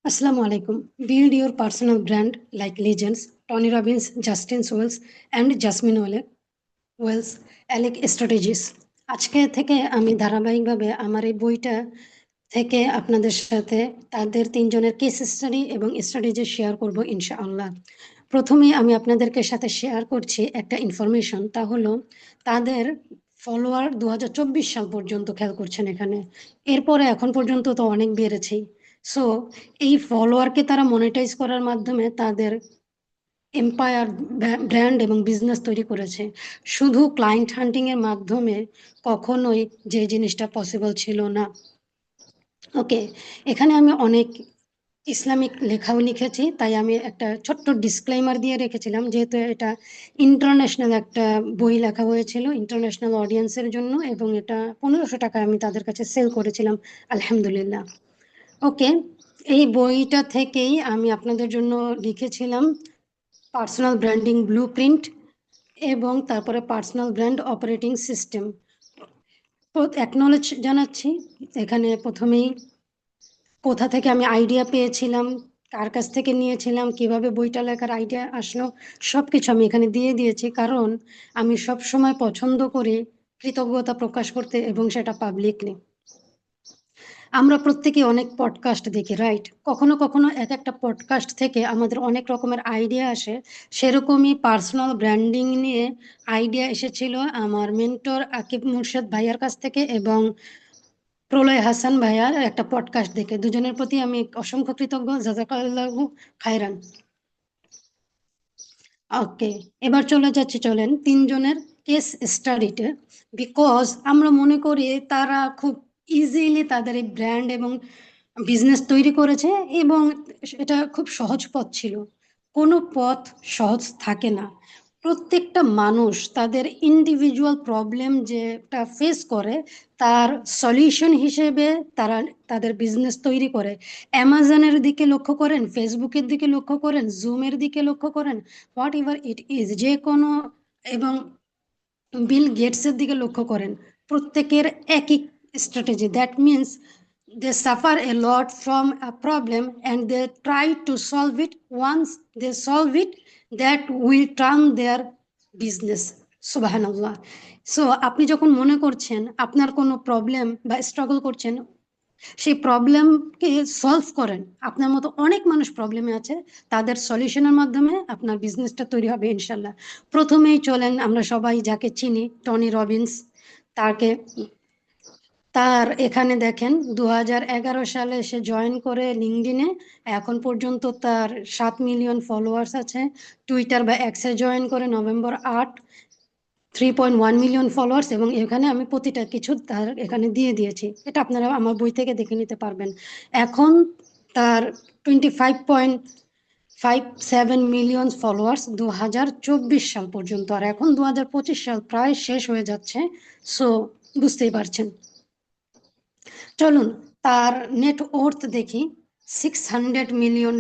Assalamu alaikum. Build your personal brand like legends Tony Robbins, Justin Wells, and Jasmine Wells Alec strategies. আজকে থেকে আমি ধারাবাহিকভাবে আমার এই বইটা থেকে আপনাদের সাথে তাদের তিনজনের কেস স্টাডি এবং স্ট্র্যাটেজি শেয়ার করব ইনশাআল্লাহ। প্রথমেই আমি আপনাদেরকে সাথে শেয়ার করছি একটা ইনফরমেশন, তা হলো তাদের ফলোয়ার 2024 সাল পর্যন্ত খেয়াল করছেন এখানে, এরপরে এখন পর্যন্ত তো অনেক বেড়েছেই। সো এই ফলোয়ারকে তারা মনিটাইজ করার মাধ্যমে তাদের এম্পায়ার ব্র্যান্ড এবং বিজনেস তৈরি করেছে। শুধু ক্লায়েন্ট হান্টিং এর মাধ্যমে কখনোই যে জিনিসটা পসিবল ছিল না। ওকে, এখানে আমি অনেক ইসলামিক লেখাও লিখেছি, তাই আমি একটা ছোট্ট ডিসক্লেমার দিয়ে রেখেছিলাম, যেহেতু এটা ইন্টারন্যাশনাল একটা বই লেখা হয়েছিল ইন্টারন্যাশনাল অডিয়েন্সের জন্য, এবং এটা 1500 টাকায় আমি তাদের কাছে সেল করেছিলাম, আলহামদুলিল্লাহ। ওকে, এই বইটা থেকেই আমি আপনাদের জন্য লিখেছিলাম পার্সোনাল ব্র্যান্ডিং ব্লুপ্রিন্ট এবং তারপরে personal brand operating system. Acknowledge জানাচ্ছি এখানে প্রথমেই কোথা থেকে আমি আইডিয়া পেয়েছিলাম, কার কাছ থেকে নিয়েছিলাম, কিভাবে বইটা লেখার আইডিয়া আসলো, সবকিছু আমি এখানে দিয়ে দিয়েছি, কারণ আমি সব সময় পছন্দ করি কৃতজ্ঞতা প্রকাশ করতে এবং সেটা পাবলিকলি। আমরা প্রত্যেকে অনেক পডকাস্ট দেখি, রাইট? কখনো কখনো এক একটা পডকাস্ট থেকে আমাদের অনেক রকমের আইডিয়া আসে। সেরকমই পার্সোনাল ব্র্যান্ডিং নিয়ে আইডিয়া এসেছিল আমার মেন্টর আকিব মুর্শেদ ভাইয়ার কাছ থেকে এবং প্রলয় হাসান ভাইয়ার একটা পডকাস্ট দেখে। দুজনের প্রতি আমি অসংখ্য কৃতজ্ঞ, জাযাকাল্লাহু খায়রান। ওকে, এবার চলেন তিনজনের কেস স্টাডিতে। বিকজ আমরা মনে করি তারা খুব ইজিলি তাদের এই ব্র্যান্ড এবং বিজনেস তৈরি করেছে এবং এটা খুব সহজ পথ ছিল। কোনো পথ সহজ থাকে না। প্রত্যেকটা মানুষ তাদের ইন্ডিভিজুয়াল প্রবলেম যেটা ফেস করে তার সলিউশন হিসেবে তারা তাদের বিজনেস তৈরি করে। অ্যামাজনের দিকে লক্ষ্য করেন, ফেসবুকের দিকে লক্ষ্য করেন, জুমের দিকে লক্ষ্য করেন, হোয়াট এভার ইট ইজ, যে কোনো, এবং বিল গেটসের দিকে লক্ষ্য করেন, প্রত্যেকের একই strategy. That means they suffer a lot from a problem and they try to solve it. Once they solve it, that will turn their business. সুবহানাল্লাহ। সো আপনি যখন মনে করছেন আপনার কোনো প্রবলেম বা স্ট্রাগল করছেন, সেই প্রবলেমকে সলভ করেন। আপনার মতো অনেক মানুষ প্রবলেমে আছে, তাদের সলিউশনের মাধ্যমে আপনার বিজনেসটা তৈরি হবে ইনশাল্লাহ। প্রথমেই চলেন আমরা সবাই যাকে চিনি, টনি রবিন্স, তাকে তার এখানে দেখেন 2011 সালে সে জয়েন করে লিঙ্কডইনে। এখন পর্যন্ত তার 7 মিলিয়ন ফলোয়ার্স আছে। টুইটার বা এক্সে জয়েন করে নভেম্বর 8, 3.1 মিলিয়ন ফলোয়ার্স, এবং এখানে আমি প্রতিটা কিছু তার এখানে দিয়ে দিয়েছি, এটা আপনারা আমার বই থেকে দেখে নিতে পারবেন। এখন তার 25.57 মিলিয়ন ফলোয়ার্স 2024 সাল পর্যন্ত, আর এখন 2025 সাল প্রায় শেষ হয়ে যাচ্ছে। সো বুঝতেই পারছেন। চলুন তার নেট ওর্থ দেখি, $600 মিলিয়ন।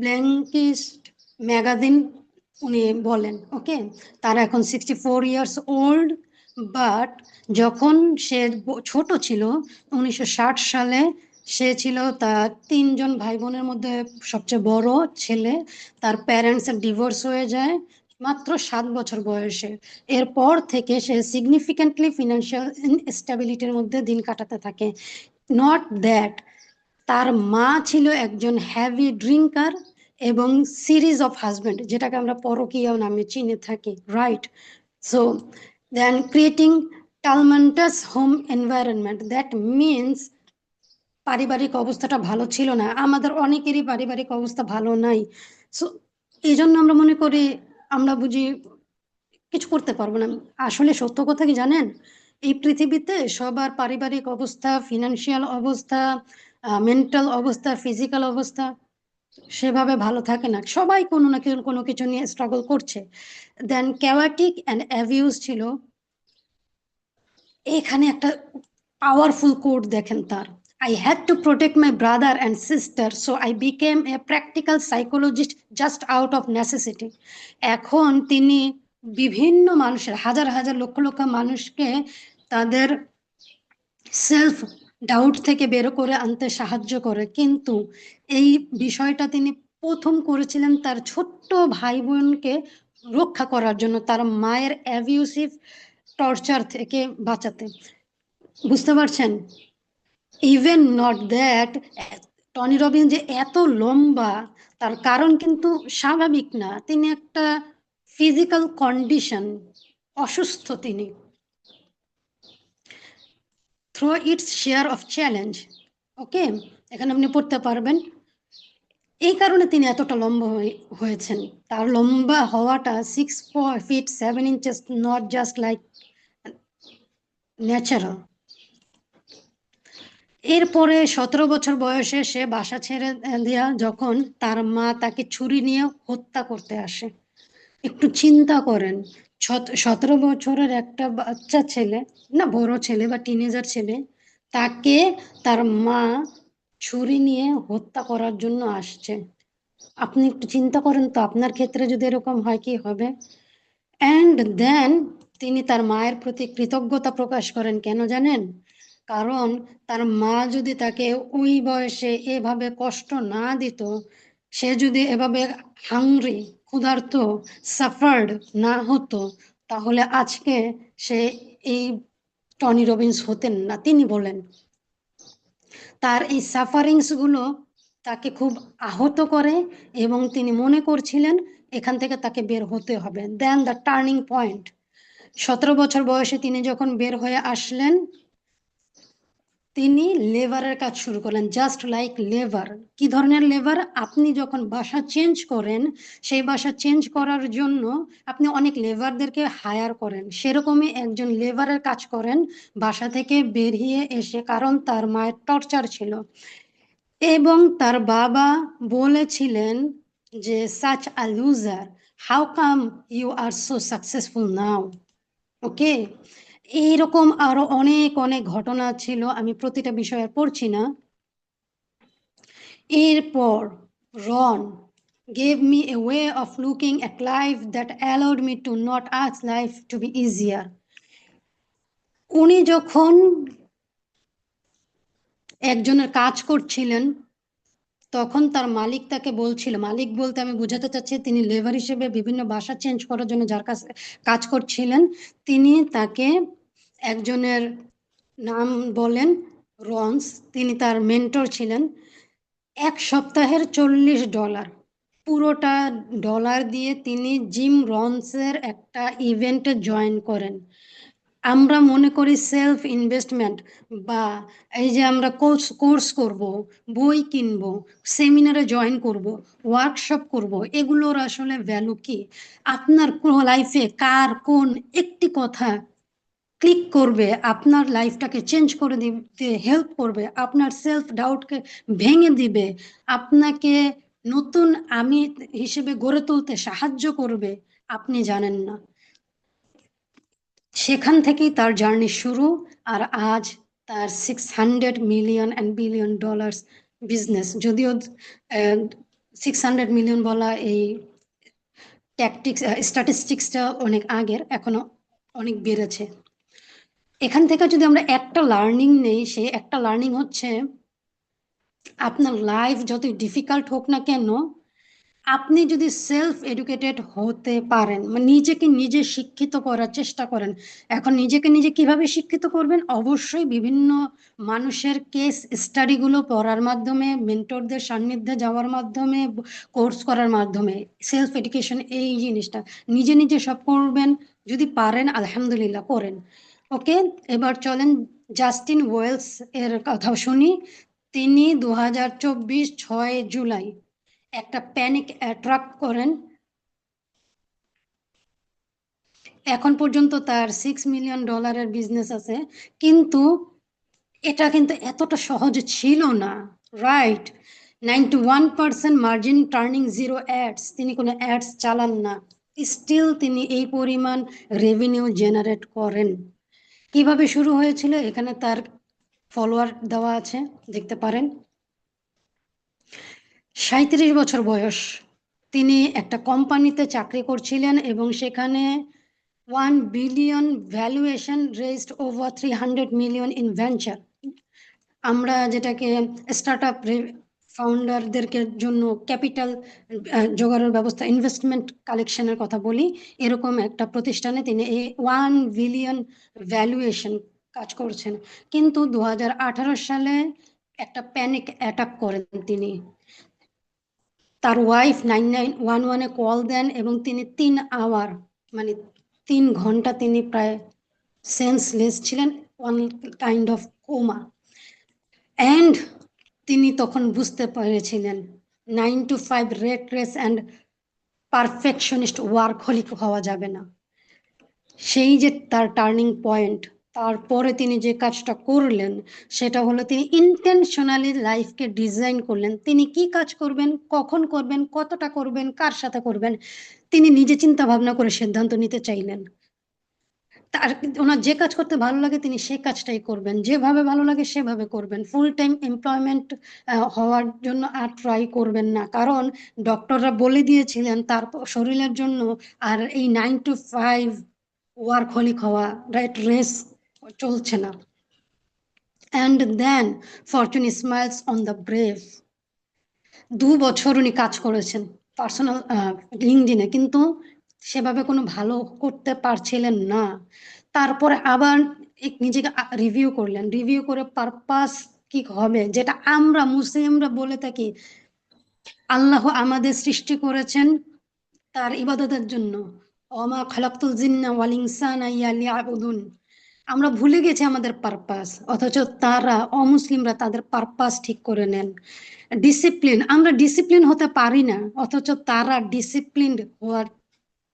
ব্ল্যাঙ্কিস্ট ম্যাগাজিন উনি বলেন, ওকে, তার এখন 64 ইয়ার্স ওল্ড। বাট যখন সে ছোট ছিল, 1960 সালে, সে ছিল তার তিনজন ভাই বোনের মধ্যে সবচেয়ে বড় ছেলে। তার প্যারেন্টসের ডিভোর্স হয়ে যায় মাত্র 7 বছর বয়সে। এরপর থেকে সে সিগনিফিক্যান্টলি ফিনান্সিয়াল ইনস্টেবিলিটির মধ্যে দিন কাটাতে থাকে। নট দ্যাট, তার মা ছিল একজন হ্যাভি ড্রিঙ্কার এবং সিরিজ অফ হাজব্যান্ড, যেটাকে আমরা পরকীয়া নামে চিনে থাকি, right? So then creating tumultuous home environment, that means পারিবারিক অবস্থাটা ভালো ছিল না। আমাদের অনেকেরই পারিবারিক অবস্থা ভালো নাই। সো এই জন্য আমরা মনে করি, আমরা বুঝি কিছু করতে পারবো না। আসলে সত্য কথা কি জানেন, এই পৃথিবীতে সবার পারিবারিক অবস্থা, ফিনান্সিয়াল অবস্থা, মেন্টাল অবস্থা, ফিজিক্যাল অবস্থা সেভাবে ভালো থাকে না। সবাই কোনো না কোনো কিছু নিয়ে স্ট্রাগল করছে। দেন ক্যাওয়াটিক অ্যান্ড অ্যাবিউজ ছিল। এখানে একটা পাওয়ারফুল কোড দেখেন তার, I had to protect my brother and sister, so I became a practical psychologist just out of necessity. এখন তিনি বিভিন্ন মানুষের, হাজার হাজার লক্ষ লক্ষ মানুষকে তাদের সেলফ ডাউট থেকে বের করে আনতে সাহায্য করে। কিন্তু এই বিষয়টা তিনি প্রথম করেছিলেন তার ছোট্ট ভাই বোনকে রক্ষা করার জন্য, তার মায়ের অ্যাবিউসিভ টর্চার থেকে বাঁচাতে। বুঝতে পারছেন? Even not that, Tony Robin যে এত লম্বা তার কারণ কিন্তু স্বাভাবিক না, তিনি একটা ফিজিক্যাল কন্ডিশন, অসুস্থ তিনি। Through its share of challenge, okay, এখানে আপনি পড়তে পারবেন। এই কারণে তিনি এতটা লম্বা হয়েছেন। তার লম্বা হওয়াটা 6 feet 7 inches, not just like natural. এরপরে 17 বছর বয়সে সে বাসা ছেড়ে দেয়া যখন তার মা তাকে ছুরি নিয়ে হত্যা করতে আসে। একটু চিন্তা করেন, 17 বছরের একটা বাচ্চা ছেলে, না বড় ছেলে বা টিনেজার ছেলে, তাকে তার মা ছুরি নিয়ে হত্যা করার জন্য আসছে। আপনি একটু চিন্তা করেন তো, আপনার ক্ষেত্রে যদি এরকম হয় কি হবে। অ্যান্ড দেন তিনি তার মায়ের প্রতি কৃতজ্ঞতা প্রকাশ করেন। কেন জানেন? কারণ তার মা যদি তাকে ওই বয়সে এভাবে কষ্ট না দিত, সে যদি এভাবে হাংরি, ক্ষুধার্ত, সাফার্ড না হতো, তাহলে আজকে সে এই টনি রবিন্স হতেন না। তিনি বলেন তার এই সাফারিংস গুলো তাকে খুব আহত করে এবং তিনি মনে করছিলেন এখান থেকে তাকে বের হতে হবে। দেন দ্য টার্নিং পয়েন্ট, 17 বছর বয়সে তিনি যখন বের হয়ে আসলেন, তিনি লেবারের কাজ শুরু করলেন। Just like labour. কি ধরনের লেবার? আপনি যখন বাসা চেঞ্জ করেন, সেই বাসা চেঞ্জ করার জন্য আপনি অনেক লেবারদেরকে হায়ার করেন, সেরকমই একজন লেবারের কাজ করেন বাসা থেকে বেরিয়ে এসে, কারণ তার মায়ের টর্চার ছিল। এবং তার বাবা বলেছিলেন যে such a loser, how come you are so successful now? ওকে, এইরকম আরো অনেক অনেক ঘটনা ছিল, আমি প্রতিটা বিষয়ে পড়ছি না। এরপর রন gave me a way of looking at life that allowed me to not ask life to be easier. উনি যখন একজনের কাজ করছিলেন, তখন তার মালিক তাকে বলছিল, মালিক বলতে আমি বোঝাতে চাচ্ছি তিনি লেবার হিসেবে বিভিন্ন বাসা চেঞ্জ করার জন্য যার কাছে কাজ করছিলেন, তিনি তাকে একজনের নাম বলেন রনস, তিনি তার মেন্টর ছিলেন। 1 সপ্তাহের $40, পুরোটা ডলার দিয়ে তিনি জিম রনসের একটা ইভেন্টে জয়েন করেন। আমরা মনে করি সেলফ ইনভেস্টমেন্ট বা এই যে আমরা কোর্স করব, বই কিনব, সেমিনারে জয়েন করব, ওয়ার্কশপ করব, এগুলোর আসলে ভ্যালু কি? আপনার লাইফে কার কোন একটি কথা ক্লিক করবে, আপনার লাইফটাকে চেঞ্জ করে দিতে হেল্প করবে, আপনার সেলফ ডাউটকে ভেঙে দিবে, আপনাকে নতুন আমি হিসেবে গড়ে তুলতে সাহায্য করবে, আপনি জানেন না। সেখান থেকেই তার জার্নি শুরু। আর আজ তার $600 million and billion বিজনেস। যদিও 600 million বলা এই স্ট্যাটিস্টিক্সটা অনেক আগের, এখনো অনেক বেড়েছে। এখান থেকে যদি আমরা একটা লার্নিং নেই, সে একটা লার্নিং হচ্ছে আপনার লাইফ যতই ডিফিকাল্ট হোক না কেন, আপনি যদি সেলফ এডুকেটেড হতে পারেন, মানে নিজেকে নিজে শিক্ষিত করার চেষ্টা করেন। এখন নিজেকে নিজে কিভাবে শিক্ষিত করবেন? অবশ্যই বিভিন্ন মানুষের কেস স্টাডিগুলো পড়ার মাধ্যমে, মেন্টরদের সান্নিধ্যে যাওয়ার মাধ্যমে, কোর্স করার মাধ্যমে। সেলফ এডুকেশন এই জিনিসটা নিজে নিজে সব করবেন, যদি পারেন আলহামদুলিল্লাহ করেন। ওকে, এবার চলেন জাস্টিন ওয়েলস এর কথা শুনি। তিনি 2024 6 জুলাই একটা প্যানিক অ্যাট্রাক করেন। এখন পর্যন্ত তার $6 million বিজনেস আছে, কিন্তু এটা কিন্তু এতটা সহজ ছিল না, রাইট? 91% মার্জিন, টার্নিং 0 অ্যাডস, তিনি কোনো অ্যাডস চালান না, স্টিল তিনি এই পরিমাণ রেভিনিউ জেনারেট করেন। কিভাবে শুরু হয়েছিল? এখানে তার ফলোয়ার দেওয়া আছে, দেখতে পারেন। 37 বছর বয়স, তিনি একটা কোম্পানিতে চাকরি করছিলেন এবং সেখানে 1 billion valuation, raised over 300 million in venture. আমরা যেটাকে স্টার্ট আপ ফাউন্ডারদেরকে জন্য ক্যাপিটাল জোগাড়ের ব্যবস্থা, ইনভেস্টমেন্ট কালেকশনের কথা বলি, এরকম একটা প্রতিষ্ঠানে তিনি 1 বিলিয়ন ভ্যালুয়েশন কাজ করছেন। কিন্তু 2018 সালে একটা প্যানিক অ্যাটাক করেন তিনি। তার ওয়াইফ 9911-এ কল দেন এবং তিনি 3 আওয়ার, মানে 3 ঘন্টা তিনি প্রায় সেন্সলেস ছিলেন, one kind of coma. And তিনি তখন বুঝতে পেরেছিলেন 9 to 5 rat race and perfectionist workaholic হওয়া যাবে না। সেই যে তার টার্নিং পয়েন্ট, তারপরে তিনি যে কাজটা করলেন সেটা হলো তিনি ইন্টেনশনালি লাইফকে ডিজাইন করলেন। তিনি কি কাজ করবেন, কখন করবেন, কতটা করবেন, কার সাথে করবেন, তিনি নিজে চিন্তা ভাবনা করে সিদ্ধান্ত নিতে চাইলেন। তার ওনার যে কাজ করতে ভালো লাগে তিনি সে কাজটাই করবেন, যেভাবে ভালো লাগে সেভাবে করবেন। ফুল টাইম এমপ্লয়মেন্ট হওয়ার জন্য আর ট্রাই করবেন না, কারণ ডক্টররা বলে দিয়েছিলেন তার শরীরের জন্য আর এই 9 to 5 ওয়ার্কহলিক হওয়া, রাইট রেস চলছে না। And then fortune smiles on the brave. 2 বছর উনি কাজ করেছেন পার্সোনাল লিঙ্কডিনে, কিন্তু সেভাবে কোনো ভালো করতে পারছিলেন না। তারপরে আবার নিজেকে রিভিউ করলেন, রিভিউ করে পারপাস কি হবে, যেটা আমরা মুসলিমরা বলে থাকি আল্লাহ আমাদের সৃষ্টি করেছেন তার ইবাদতের জন্য, ওমা খালাকতুল জিন্না ওয়াল ইনসানা ইল্লা লিয়াবুদুন। আমরা ভুলে গেছি আমাদের পারপাস, অথচ তারা অমুসলিমরা তাদের পারপাস ঠিক করে নেন। ডিসিপ্লিন, আমরা ডিসিপ্লিন হতে পারি না, অথচ তারা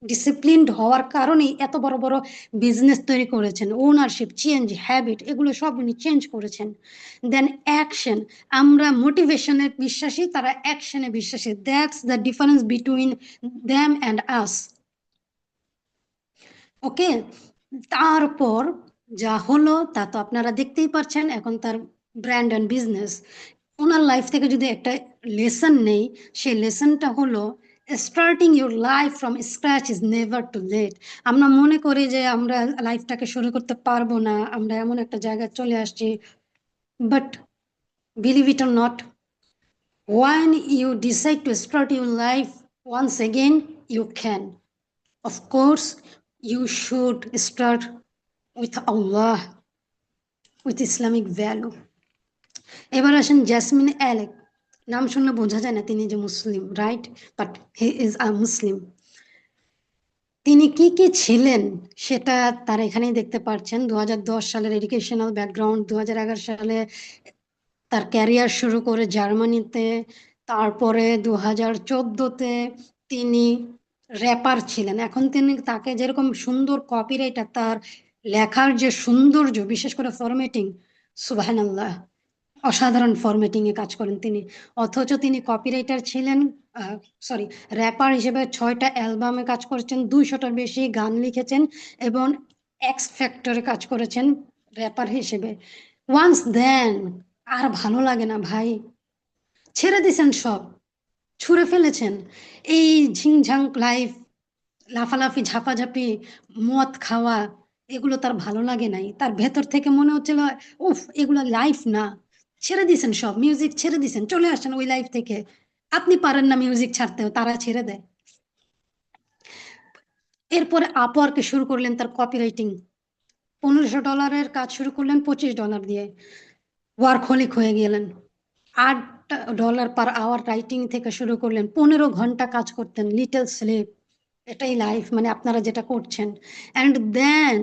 ডিসিপ্লিনড হওয়ার কারণেই এত বড় বড় বিজনেস তৈরি করেছেন। ওনারশিপ চেঞ্জ, হ্যাবিট, এগুলো সব উনি চেঞ্জ করেছেন। দেন অ্যাকশন, আমরা মোটিভেশনের বিশ্বাসী, তারা অ্যাকশনে বিশ্বাসী। That's the difference between them and us. Okay, তারপর যা হলো তা তো আপনারা দেখতেই পাচ্ছেন। এখন তার ব্র্যান্ড অ্যান্ড বিজনেস। ওনার লাইফ থেকে যদি একটা লেসন নেই, সেই লেসনটা হলো starting your life from scratch is never too late. আমরা মনে করি যে আমরা লাইফটাকে শুরু করতে পারবো না, আমরা এমন একটা জায়গায় চলে আসছি, but believe it or not, when you decide to start your life once again, you can. Of course, you should start with Allah, with Islamic value. এবার আসেন জেসমিন অ্যালেক। নাম শুনলে বোঝা যায় না তিনি যে মুসলিম, right? But he is a Muslim. তিনি কি কি ছিলেন সেটা তার এখানেই দেখতে পাচ্ছেন। 2010 সালের এডুকেশনাল ব্যাকগ্রাউন্ড, 2011 সালে তার ক্যারিয়ার শুরু করে জার্মানিতে, তারপরে 2014-তে তিনি র্যাপার ছিলেন। এখন তিনি তাকে যেরকম সুন্দর কপিরাইটার, তার লেখার যে সৌন্দর্য, বিশেষ করে ফরম্যাটিং, সুবহানাল্লাহ, অসাধারণ ফরম্যাটিং এ কাজ করেন তিনি। অথচ তিনি কপিরাইটার ছিলেন, সরি, র্যাপার হিসেবে 6টা অ্যালবামে কাজ করেছেন, 200টার বেশি গান লিখেছেন এবং এক্স ফ্যাক্টরে কাজ করেছেন র্যাপার হিসেবে। ওয়ান্স দেন আর ভালো লাগে না ভাই, ছেড়ে দিছেন সব, ছুঁড়ে ফেলেছেন এই ঝিংঝাং লাইফ, লাফালাফি ঝাপাঝাপি, মদ খাওয়া, এগুলো তার ভালো লাগে নাই। তার ভেতর থেকে মনে হচ্ছিল উফ, এগুলো লাইফ না। ছেড়ে দিছেন সব, মিউজিক ছেড়ে দিছেন, চলে আসেন ওই লাইফ থেকে। আপনি পারেন না মিউজিক ছাড়তেও, তারা ছেড়ে দেয়। এরপরে আপওয়ার্কে শুরু করলেন তার কপিরাইটিং। $1500 কাজ শুরু করলেন $25 দিয়ে, ওয়ার্কহলিক হয়ে গেলেন। $8 পার আওয়ার রাইটিং থেকে শুরু করলেন, 15 ঘন্টা কাজ করতেন, লিটল স্লিপ। এটাই লাইফ, মানে আপনারা যেটা করছেন। And then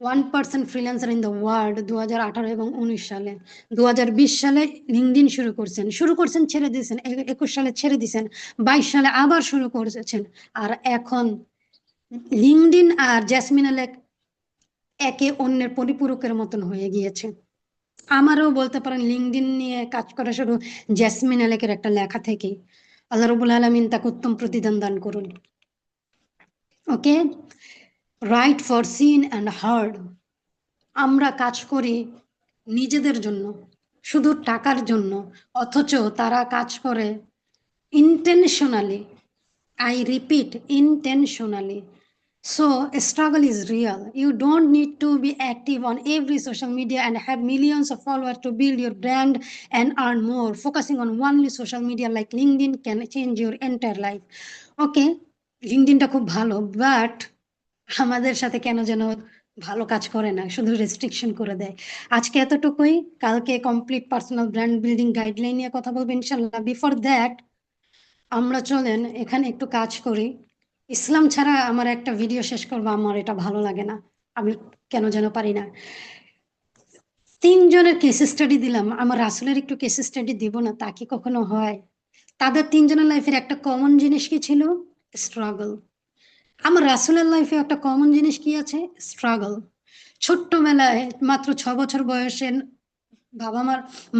1% freelancer in the world 2018 এবং 19 সালে। 2020 সালে লিঙ্কডিন শুরু করছেন, ছেড়ে দিয়েছেন। 21 সালে ছেড়ে দিয়েছেন, 22 সালে আবার শুরু করেছেন। আর এখন লিঙ্কডিন আর জেসমিন আলেক একে অন্যের পরিপূরকের মতন হয়ে গিয়েছে। আমারও বলতে পারেন লিঙ্কডিন নিয়ে কাজ করা শুরু জেসমিন আলেকের একটা লেখা থেকে। আল্লাহ রাব্বুল আলামিন তাকে উত্তম প্রতিদান দান করুন। Okay, right for seen and heard. আমরা কাজ করি নিজেদের জন্য, শুধু টাকার জন্য, অথচ তারা কাজ করে intentionally. I repeat, intentionally. So struggle is real. You don't need to be active on every social media and have millions of followers to build your brand and earn more. Focusing on only social media like LinkedIn can change your entire life. Okay, লিঙ্কডিনটা খুব ভালো, but আমাদের সাথে কেন যেন ভালো কাজ করে না, শুধু রেস্ট্রিকশন করে দেয়। আজকে এতটুকুই, কালকে complete personal brand building guideline নিয়ে কথা বলবো ইনশাল্লাহ। বিফোর দ্যাট আমরা চলেন এখানে একটু কাজ করি। ইসলাম ছাড়া আমার একটা ভিডিও শেষ করবো, আমার এটা ভালো লাগে না, আমি কেন যেন পারি না। তিনজনের কেস স্টাডি দিলাম, আমার রাসুলের একটু কেস স্টাডি দিব না, তা কি কখনো হয়? তাদের তিনজনের লাইফের একটা কমন জিনিস কি ছিল? স্ট্রাগল। আমার রাসুলের লাইফে একটা কমন জিনিস কি আছে? স্ট্রাগল। ছোট্টবেলায় মাত্র 6 বছর বয়সে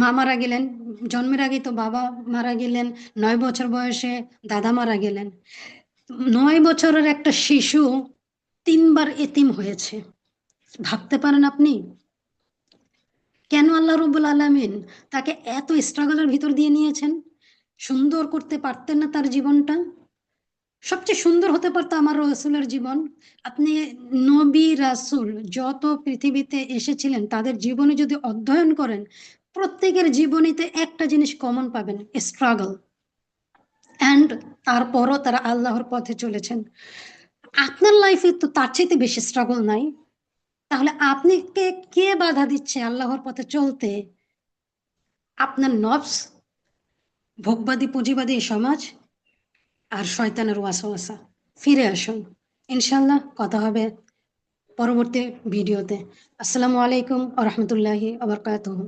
মা মারা গেলেন, জন্মের আগেই তো বাবা মারা গেলেন। 9 বছর বয়সে দাদা মারা গেলেন। 9 বছরের একটা শিশু 3বার এতিম হয়েছে। ভাবতে পারেন আপনি? কেন আল্লাহ রব্বুল আলামিন তাকে এত স্ট্রাগলের ভিতর দিয়ে নিয়েছেন? সুন্দর করতে পারতেন না তার জীবনটা? সবচেয়ে সুন্দর হতে পারতো আমার রাসূলের জীবন। আপনি নবী রাসূল যত পৃথিবীতে এসেছিলেন তাদের জীবনে যদি অধ্যয়ন করেন, প্রত্যেকের জীবনীতে একটা জিনিস কমন পাবেন: স্ট্রাগল। অ্যান্ড তারপরও তারা আল্লাহর পথে চলেছেন। আপনার লাইফে তো তার চাইতে বেশি স্ট্রাগল নাই। তাহলে আপনি কে বাধা দিচ্ছে আল্লাহর পথে চলতে? আপনার নফস, ভোগবাদী পুঁজিবাদী এই সমাজ, আর শয়তানের ওয়াসওয়াসা। ফিরে আসুন, ইনশাল্লাহ কথা হবে পরবর্তী ভিডিওতে। আসসালামু আলাইকুম ওয়া রাহমাতুল্লাহি ওয়া বারাকাতুহু।